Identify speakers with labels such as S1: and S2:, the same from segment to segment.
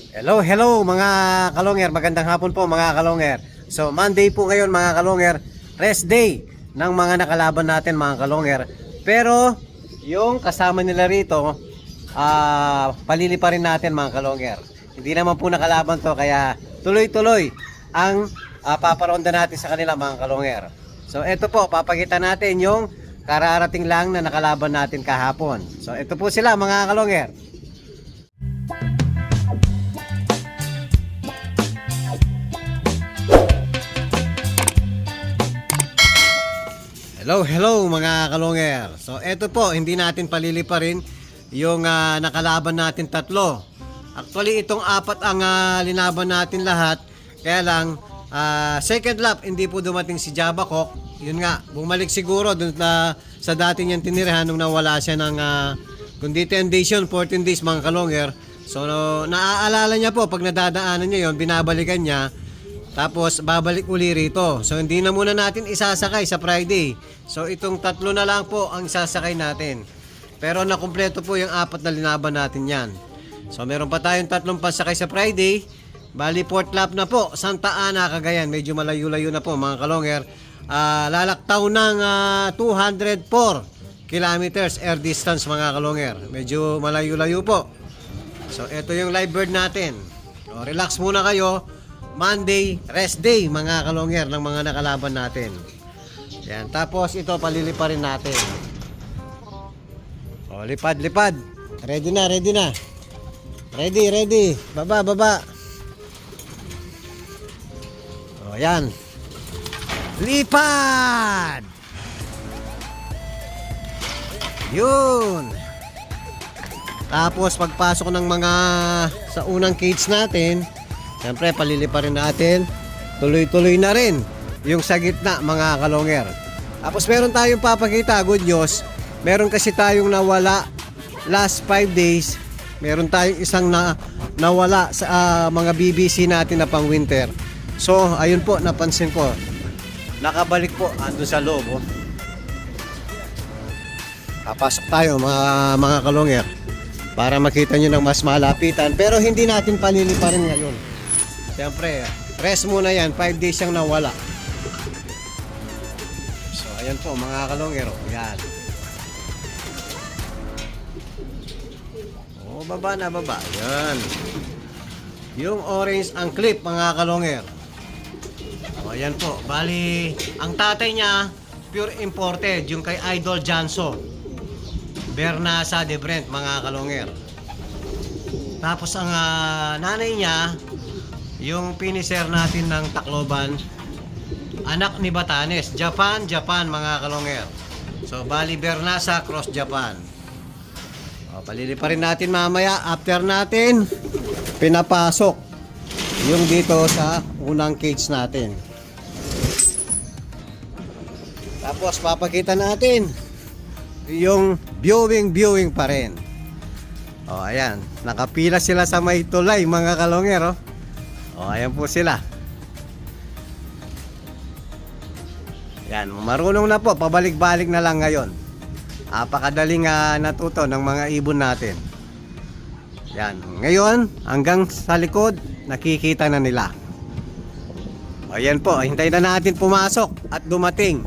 S1: Hello, hello mga kalonger. Magandang hapon po mga kalonger. So Monday po ngayon mga kalonger. Rest day ng mga nakalaban natin mga kalonger. Pero yung kasama nila rito, palili pa rin natin mga kalonger. Hindi naman po nakalaban to kaya tuloy-tuloy ang paparonda natin sa kanila mga kalonger. So ito po, papakita natin yung kararating lang na nakalaban natin kahapon. So ito po sila mga kalonger. Hello, hello mga kalonger. So eto po, hindi natin palilipa rin yung nakalaban natin tatlo. Actually itong apat ang linaban natin lahat. Kaya lang second lap hindi po dumating si Jabakok. Yun nga, bumalik siguro dun sa dati niyang tinirahan nung nawala siya ng kundi 10 days yun, 14 days mga kalonger. So naaalala niya po pag nadadaanan niya yun, binabalikan niya. Tapos babalik uli rito. So hindi na muna natin isasakay sa Friday. So itong tatlo na lang po ang isasakay natin. Pero nakumpleto po yung apat na linaban natin yan. So meron pa tayong tatlong pasakay sa Friday. Bali port lap na po, Santa Ana, Cagayan. Medyo malayo-layo na po mga kalonger. Lalaktaw ng 204 kilometers air distance mga kalonger. Medyo malayo-layo po. So ito yung live bird natin. So, relax muna kayo. Monday, rest day mga kalonger ng mga nakalaban natin. Yan, tapos ito palilipa rin natin. O, lipad, lipad. Ready na, ready na. Ready, ready. Baba, baba. O, yan. Lipad! Yun. Tapos pagpasok ng mga sa unang cage natin, siyempre palilipa rin natin. Tuloy-tuloy na rin yung sa gitna mga kalonger. Tapos meron tayong papakita, good news. Meron kasi tayong nawala last 5 days. Meron tayong isang nawala sa mga BBC natin na pang winter. So ayun po, napansin ko. Nakabalik po ando sa loob. Oh. Papasok tayo mga kalonger para makita nyo ng mas malapitan. Pero hindi natin palilipa rin ngayon. Siyempre, rest muna yan. 5 days siyang nawala. So, ayan po mga kalongero. Yan. O, baba na baba. Yan. Yung orange ang clip mga kalonger. O, ayan po. Bali, ang tatay niya, pure imported. Yung kay Idol Janso. Bernasa de Brent mga kalonger. Tapos ang nanay niya, yung finisher natin ng Tacloban, anak ni Batanes, Japan mga kalonger. So bali Bernasa cross Japan. O, palilipa rin natin mamaya after natin pinapasok yung dito sa unang cage natin. Tapos papakita natin yung viewing pa rin. O ayan, nakapila sila sa may tulay mga kalonger. O, ayan po sila. Yan, marunong na po. Pabalik-balik na lang ngayon. Apakadaling natuto ng mga ibon natin. Yan. Ngayon, hanggang sa likod, nakikita na nila. O, ayan po. Hintayin na natin pumasok at dumating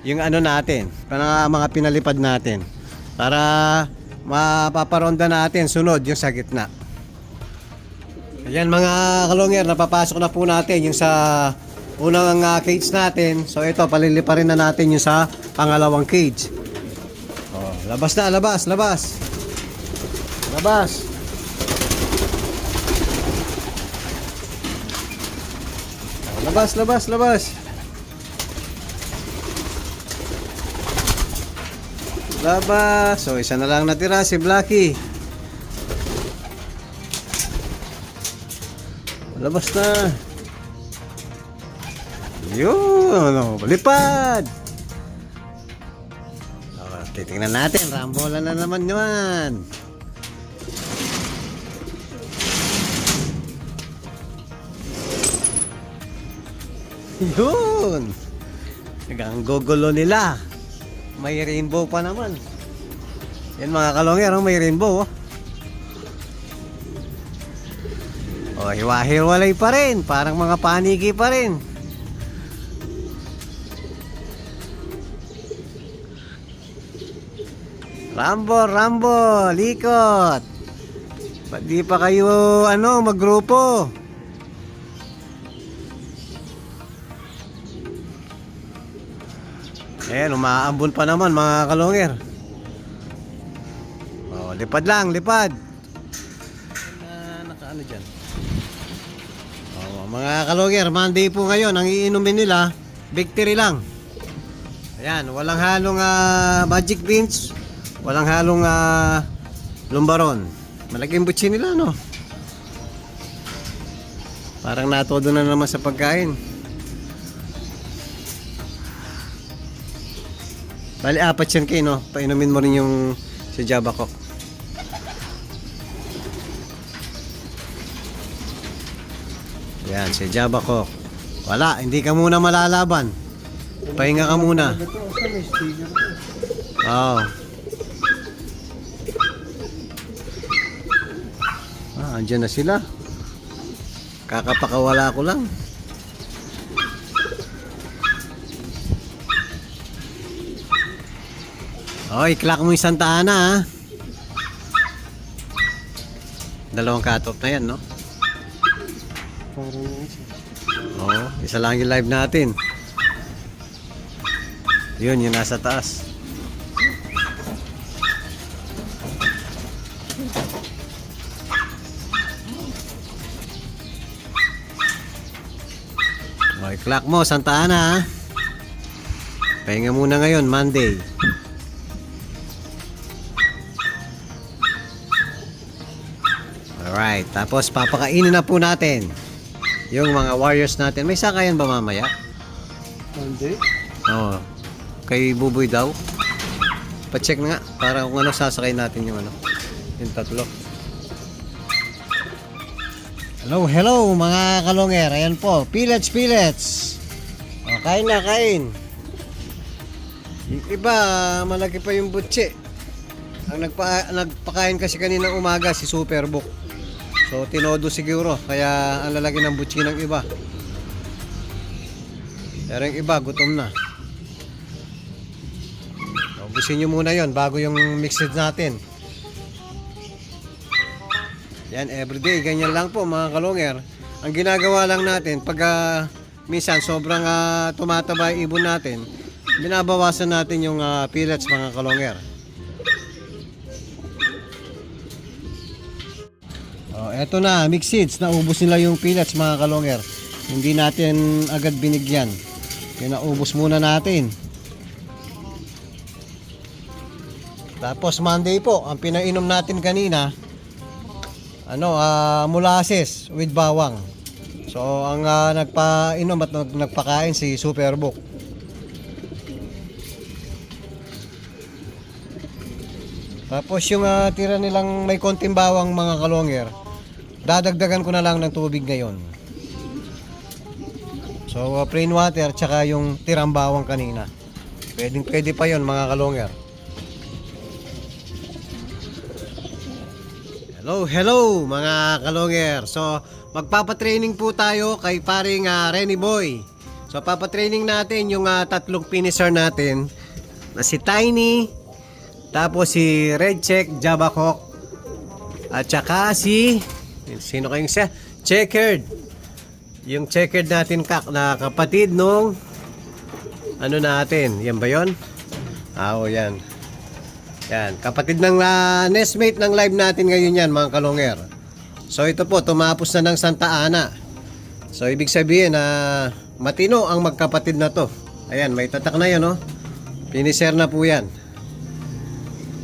S1: yung ano natin. Mga pinalipad natin. Para mapaparonda natin sunod yung sa gitna. Ayan mga kalonger, napapasok na po natin yung sa unang cage natin. So ito, palilipa rin na natin yung sa pangalawang cage. Oh, labas na, labas, labas. Labas. Oh, labas, labas, labas. Labas. So isa na lang natira, si Blacky. Labas na. Yun. Oh, lipad. Oh, titingnan natin. Rambola na naman yun. Yun. Ang gugulo nila. May rainbow pa naman. Yan mga kalongero, may rainbow. O, hiwa-hiwalay pa rin. Parang mga paniki pa rin. Rambo, likot. Ba't di pa kayo, maggrupo? Ayan, umaambon pa naman mga kalonger. O, lipad lang, lipad. Nakaano dyan? O, mga kalonger, Monday po ngayon. Ang iinumin nila, victory lang. Ayan, walang halong magic beans. Walang halong lumbaron. Malaking butsi nila, no? Parang natodo na naman sa pagkain. Bali, 4 yan kayo, no? Painumin mo rin yung si Java Coke. Yan, si Java Coke. Wala, hindi ka muna malalaban. Pahinga ka muna. Oo. Andyan na sila. Kakapakawala ko lang. I-clack mo yung Santa Ana, ha? Dalawang cut-off na yan, no? Oo, isa lang yung live natin. Yun, yung nasa taas. I-clack mo, Santa Ana, ha? Pahinga muna ngayon, Monday. Alright, tapos papakainin na po natin yung mga warriors natin. May sakayan ba mamaya?
S2: Monday?
S1: Oo. Kay Buboy daw. Pa-check na nga para kung ano sasakay natin yung yung tatlo. Hello mga kalonger. Ayan po, pillets. O, kain na, kain. Yung iba, malaki pa yung butsi. Ang nagpakain kasi kaninang umaga si Superbook. So tinodo siguro, kaya ang lalaki ng butsi ng iba. Pero yung iba, gutom na. Ubusin nyo muna yon bago yung mixed natin. Yan, everyday, ganyan lang po mga kalonger. Ang ginagawa lang natin, pag minsan sobrang tumataba yung ibon natin, binabawasan natin yung pellets mga kalonger. Eto na, mixed seeds. Naubos nila yung pellets mga kalonger. Hindi natin agad binigyan. Pinaubos muna natin. Tapos Monday po, ang pinainom natin kanina, molasses with bawang. So ang nagpainom at nagpakain si Superbook. Tapos yung tira nilang may konting bawang mga kalonger, dadagdagan ko na lang ng tubig ngayon. So plain water tsaka yung tirang bawang kanina. Pwede pa yon mga kalonger. Hello mga kalonger. So magpapatraining po tayo kay paring Renny Boy. So papatraining natin yung tatlong finisher natin na si Tiny, tapos si Red Check, Java Coke, at saka sino kayong siya? Checkered. Yung checkered natin na kapatid nung natin. Yan ba yun? Oo, yan. Yan, kapatid ng nestmate ng live natin ngayon yan mga kalonger. So ito po, tumapos na ng Santa Ana. So ibig sabihin matino ang magkapatid na to. Ayan, may tatak na yan, no? Finisher na po yan.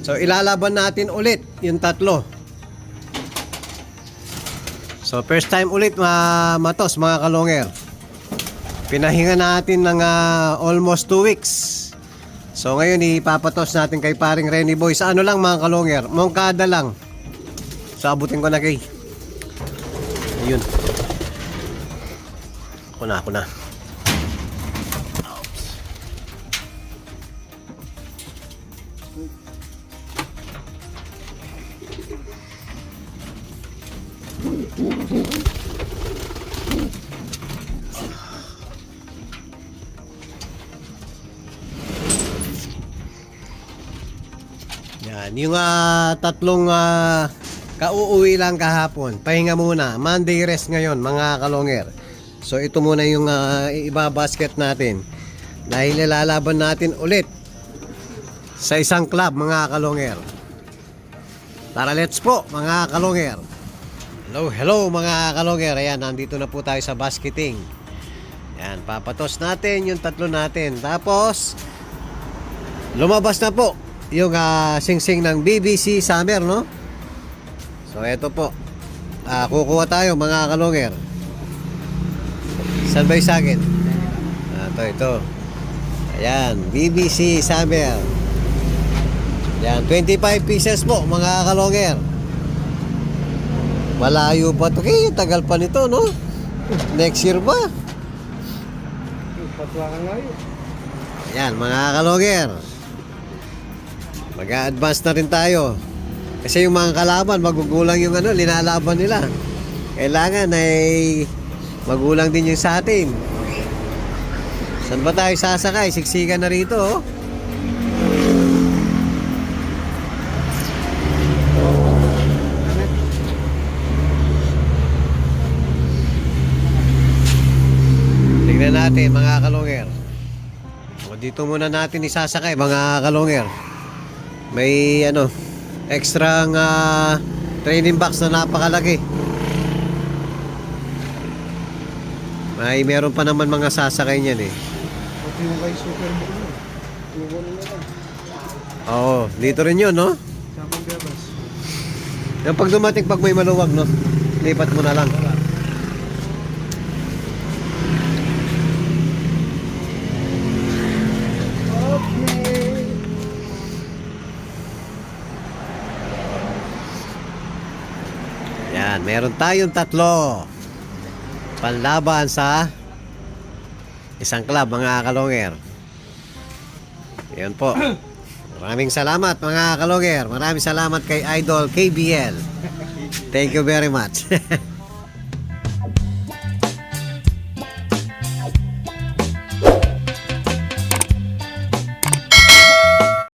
S1: So ilalaban natin ulit yung tatlo. So first time ulit matos mga kalonger. Pinahinga natin ng almost 2 weeks. So ngayon ipapatos natin kay paring Renny Boy. Sa lang mga kalonger, Mongkada lang. So abutin ko na kay. Ayun. Ako na. Yan, yung tatlong kauuwi lang kahapon. Pahinga muna. Monday rest ngayon, mga kalonger. So ito muna yung iba-basket natin. Dahil nilalaban natin ulit sa isang club, mga kalonger. Tara, let's po, mga kalonger. Hello, hello mga kalonger. Ayan, nandito na po tayo sa basketing. Ayan, papatos natin yung tatlo natin. Tapos, lumabas na po yung singsing ng BBC Summer, no? So, eto po. Kukuha tayo, mga kalonger. Saan ba yung sagin? Ito. Ayan, BBC Summer. Ayan, 25 pieces po, mga kalonger. Malayo pa ito. Okay, tagal pa nito, no? Next year ba?
S2: Patwa ka ngayon.
S1: Ayan, mga kalonger. Mag-a-advance na rin tayo. Kasi yung mga kalaban, magugulang yung linalaban nila. Kailangan ay magulang din yung sa atin. Saan ba tayo sasakay? Siksikan na rito, oh. Tignan natin, mga kalonger. O, dito muna natin isasakay, mga kalonger. May extra training box na napakalaki. Meron pa naman mga sasakay niyan eh.
S2: Pati yung kay Super Bowl mo. Tuwan na lang.
S1: Oo, dito rin yun, no?
S2: Sa Pambebas.
S1: Yung pag dumating, pag may maluwag, no? Lipat mo na lang.
S2: Okay.
S1: Yan, meron tayong tatlo. Panlaban sa isang club, mga kalonger. Yan po. Maraming salamat, mga kalonger. Maraming salamat kay Idol KBL. Thank you very much.